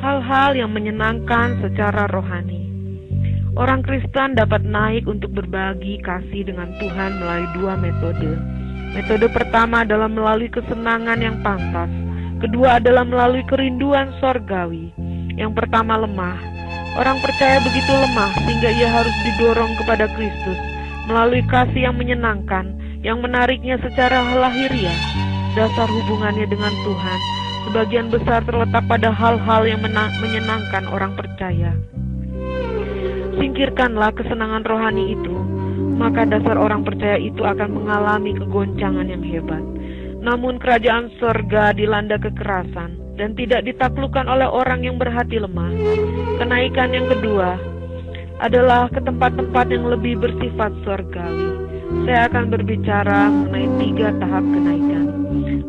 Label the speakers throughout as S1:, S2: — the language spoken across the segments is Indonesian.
S1: Hal-hal yang menyenangkan secara rohani. Orang Kristen dapat naik untuk berbagi kasih dengan Tuhan melalui dua metode. Metode pertama adalah melalui kesenangan yang pantas. Kedua adalah melalui kerinduan sorgawi. Yang pertama lemah. Orang percaya begitu lemah sehingga ia harus didorong kepada Kristus melalui kasih yang menyenangkan, yang menariknya secara lahiriah. Dasar hubungannya dengan Tuhan sebagian besar terletak pada hal-hal yang menyenangkan orang percaya. Singkirkanlah kesenangan rohani itu, maka dasar orang percaya itu akan mengalami kegoncangan yang hebat. Namun kerajaan surga dilanda kekerasan dan tidak ditaklukkan oleh orang yang berhati lemah. Kenaikan yang kedua adalah ke tempat-tempat yang lebih bersifat surgawi. Saya akan berbicara mengenai 3 tahap kenaikan.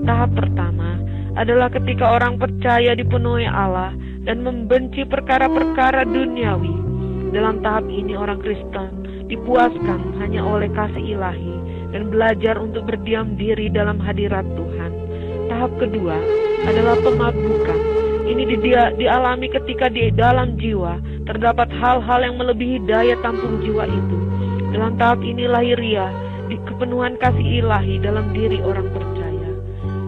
S1: Tahap pertama adalah ketika orang percaya dipenuhi Allah dan membenci perkara-perkara duniawi. Dalam tahap ini orang Kristen dipuaskan hanya oleh kasih ilahi dan belajar untuk berdiam diri dalam hadirat Tuhan. Tahap kedua adalah pemabukan. Ini dialami ketika di dalam jiwa terdapat hal-hal yang melebihi daya tampung jiwa itu. Dalam tahap ini lahiriah di kepenuhan kasih ilahi dalam diri orang percaya.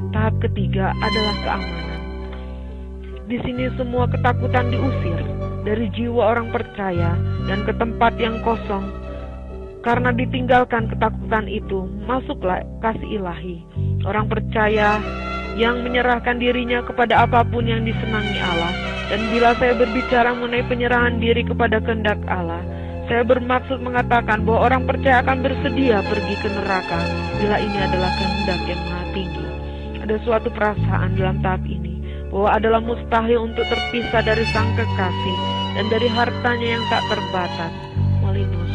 S1: Tahap ketiga adalah keamanan. Di sini semua ketakutan diusir dari jiwa orang percaya dan ke tempat yang kosong. Karena ditinggalkan ketakutan itu, masuklah kasih ilahi. Orang percaya yang menyerahkan dirinya kepada apapun yang disenangi Allah. Dan bila saya berbicara mengenai penyerahan diri kepada kehendak Allah, saya bermaksud mengatakan bahwa orang percaya akan bersedia pergi ke neraka bila ini adalah kehendak yang maha tinggi. Ada suatu perasaan dalam tahap ini bahwa adalah mustahil untuk terpisah dari sang kekasih dan dari hartanya yang tak terbatas. Malinus.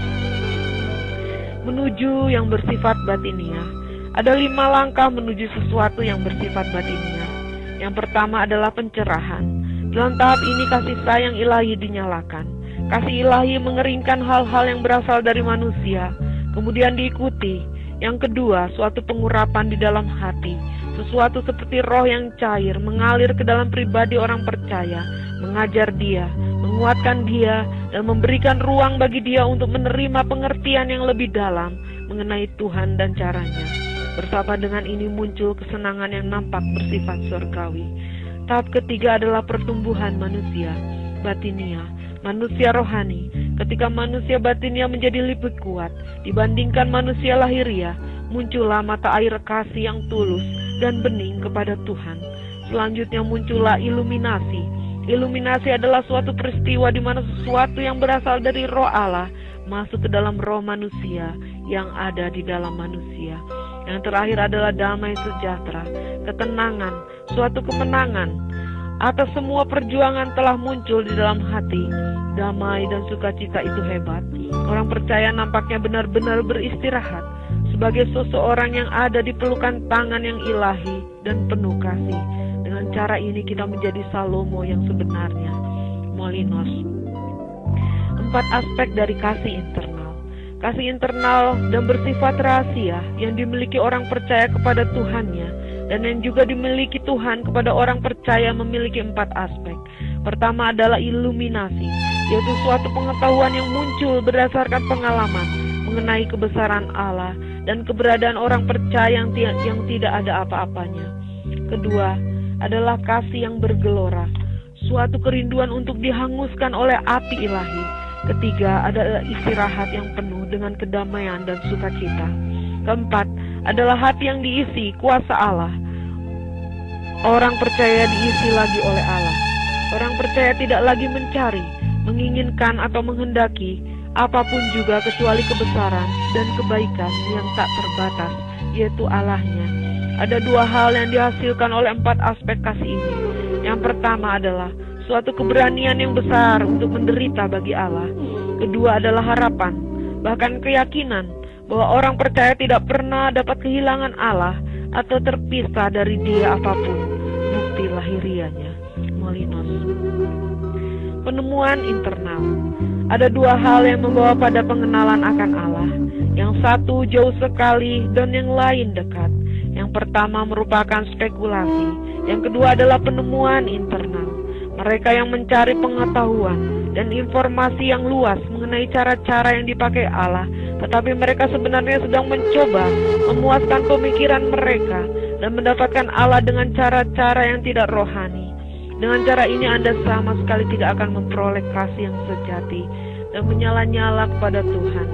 S1: Menuju yang bersifat batiniah. Ada 5 langkah menuju sesuatu yang bersifat batiniah. Yang pertama adalah pencerahan. Dalam tahap ini kasih sayang ilahi dinyalakan. Kasih ilahi mengeringkan hal-hal yang berasal dari manusia. Kemudian diikuti. Yang kedua, suatu pengurapan di dalam hati. Sesuatu seperti roh yang cair mengalir ke dalam pribadi orang percaya, mengajar dia, menguatkan dia, dan memberikan ruang bagi dia untuk menerima pengertian yang lebih dalam mengenai Tuhan dan caranya. Bersama dengan ini muncul kesenangan yang nampak bersifat surgawi. Tahap ketiga adalah pertumbuhan manusia, batinia, manusia rohani. Ketika manusia batinia menjadi lebih kuat dibandingkan manusia lahiriah, muncullah mata air kasih yang tulus dan bening kepada Tuhan. Selanjutnya muncullah iluminasi. Iluminasi adalah suatu peristiwa di mana sesuatu yang berasal dari roh Allah masuk ke dalam roh manusia yang ada di dalam manusia. Yang terakhir adalah damai sejahtera, ketenangan, suatu kemenangan atas semua perjuangan telah muncul di dalam hati. Damai dan sukacita itu hebat. Orang percaya nampaknya benar-benar beristirahat sebagai seseorang yang ada di pelukan tangan yang ilahi dan penuh kasih. Dengan cara ini kita menjadi Salomo yang sebenarnya. Molinos. 4 aspek dari kasih internal. Kasih internal dan bersifat rahasia yang dimiliki orang percaya kepada Tuhannya dan yang juga dimiliki Tuhan kepada orang percaya memiliki 4 aspek. Pertama adalah iluminasi, yaitu suatu pengetahuan yang muncul berdasarkan pengalaman mengenai kebesaran Allah dan keberadaan orang percaya yang tidak ada apa-apanya. Kedua adalah kasih yang bergelora, suatu kerinduan untuk dihanguskan oleh api ilahi. Ketiga adalah istirahat yang penuh dengan kedamaian dan sukacita. Keempat adalah hati yang diisi kuasa Allah. Orang percaya diisi lagi oleh Allah. Orang percaya tidak lagi mencari, menginginkan atau menghendaki apapun juga kecuali kebesaran dan kebaikan yang tak terbatas, yaitu Allahnya. Ada 2 hal yang dihasilkan oleh 4 aspek kasih ini. Yang pertama adalah suatu keberanian yang besar untuk menderita bagi Allah. Kedua adalah harapan, bahkan keyakinan bahwa orang percaya tidak pernah dapat kehilangan Allah atau terpisah dari Dia apapun bukti lahirianya. Molinos. Penemuan internal. Ada dua hal yang membawa pada pengenalan akan Allah. Yang satu jauh sekali dan yang lain dekat. Yang pertama merupakan spekulasi. Yang kedua adalah penemuan internal. Mereka yang mencari pengetahuan dan informasi yang luas mengenai cara-cara yang dipakai Allah, tetapi mereka sebenarnya sedang mencoba memuaskan pemikiran mereka dan mendapatkan Allah dengan cara-cara yang tidak rohani. Dengan cara ini Anda sama sekali tidak akan memperoleh kasih yang sejati dan menyala-nyala kepada Tuhan.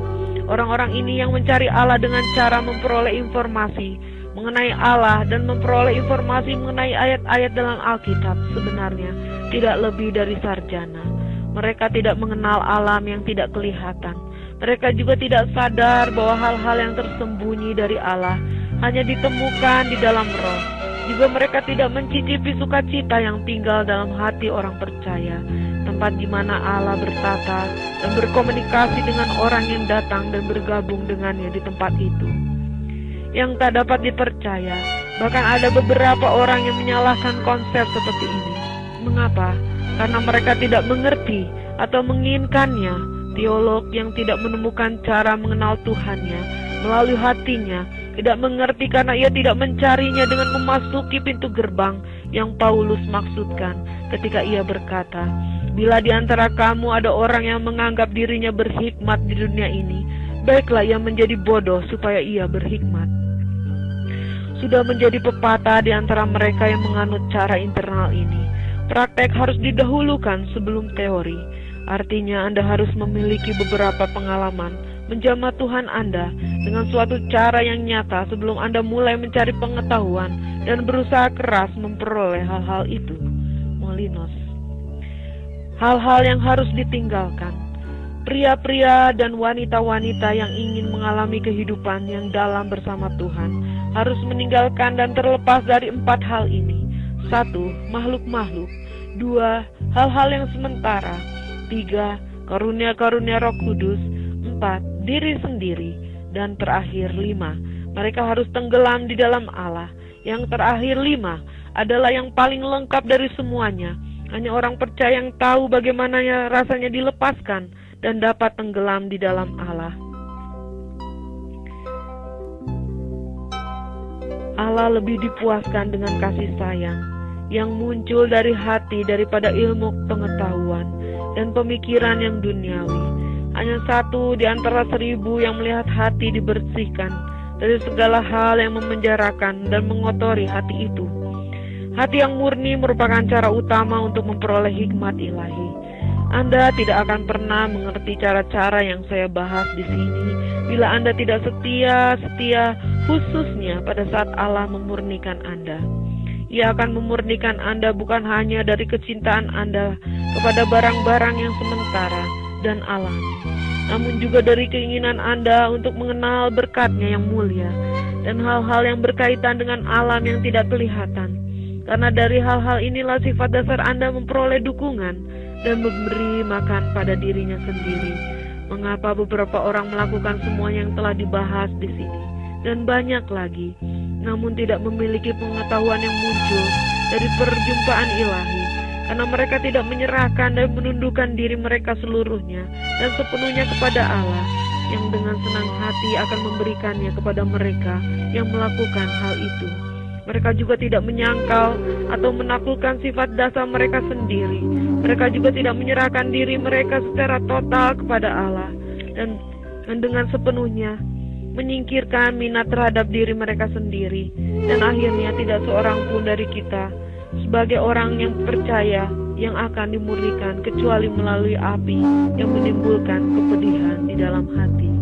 S1: Orang-orang ini yang mencari Allah dengan cara memperoleh informasi mengenai Allah dan memperoleh informasi mengenai ayat-ayat dalam Alkitab sebenarnya tidak lebih dari sarjana. Mereka tidak mengenal alam yang tidak kelihatan. Mereka juga tidak sadar bahwa hal-hal yang tersembunyi dari Allah hanya ditemukan di dalam roh. Juga mereka tidak mencicipi sukacita yang tinggal dalam hati orang percaya, tempat di mana Allah bertata dan berkomunikasi dengan orang yang datang dan bergabung dengannya di tempat itu. Yang tak dapat dipercaya, bahkan ada beberapa orang yang menyalahkan konsep seperti ini. Mengapa? Karena mereka tidak mengerti atau menginginkannya. Teolog yang tidak menemukan cara mengenal Tuhannya melalui hatinya tidak mengerti karena ia tidak mencarinya dengan memasuki pintu gerbang yang Paulus maksudkan ketika ia berkata, "Bila di antara kamu ada orang yang menganggap dirinya berhikmat di dunia ini, baiklah ia menjadi bodoh supaya ia berhikmat." Sudah menjadi pepatah di antara mereka yang menganut cara internal ini. Praktek harus didahulukan sebelum teori. Artinya Anda harus memiliki beberapa pengalaman menjamah Tuhan Anda dengan suatu cara yang nyata sebelum Anda mulai mencari pengetahuan dan berusaha keras memperoleh hal-hal itu. Molinos. Hal-hal yang harus ditinggalkan. Pria-pria dan wanita-wanita yang ingin mengalami kehidupan yang dalam bersama Tuhan harus meninggalkan dan terlepas dari 4 hal ini. 1. Makhluk-makhluk. 2. Hal-hal yang sementara. 3. Karunia-karunia Roh Kudus. 4. Diri sendiri. Dan terakhir 5. Mereka harus tenggelam di dalam Allah. Yang terakhir 5 adalah yang paling lengkap dari semuanya. Hanya orang percaya yang tahu bagaimana rasanya dilepaskan dan dapat tenggelam di dalam Allah. Allah lebih dipuaskan dengan kasih sayang yang muncul dari hati daripada ilmu pengetahuan dan pemikiran yang duniawi. Hanya 1 di antara 1000 yang melihat hati dibersihkan dari segala hal yang memenjarakan dan mengotori hati itu. Hati yang murni merupakan cara utama untuk memperoleh hikmat ilahi. Anda tidak akan pernah mengerti cara-cara yang saya bahas di sini bila Anda tidak setia khususnya pada saat Allah memurnikan Anda. Ia akan memurnikan Anda bukan hanya dari kecintaan Anda kepada barang-barang yang sementara dan alam, namun juga dari keinginan Anda untuk mengenal berkat-Nya yang mulia dan hal-hal yang berkaitan dengan alam yang tidak kelihatan. Karena dari hal-hal inilah sifat dasar Anda memperoleh dukungan dan memberi makan pada dirinya sendiri. Mengapa beberapa orang melakukan semua yang telah dibahas di sini dan banyak lagi, namun tidak memiliki pengetahuan yang muncul dari perjumpaan ilahi, karena mereka tidak menyerahkan dan menundukkan diri mereka seluruhnya dan sepenuhnya kepada Allah, yang dengan senang hati akan memberikannya kepada mereka yang melakukan hal itu. Mereka juga tidak menyangkal atau menaklukkan sifat dasar mereka sendiri. Mereka juga tidak menyerahkan diri mereka secara total kepada Allah dan dengan sepenuhnya menyingkirkan minat terhadap diri mereka sendiri. Dan akhirnya tidak seorang pun dari kita sebagai orang yang percaya yang akan dimurnikan kecuali melalui api yang menimbulkan kepedihan di dalam hati.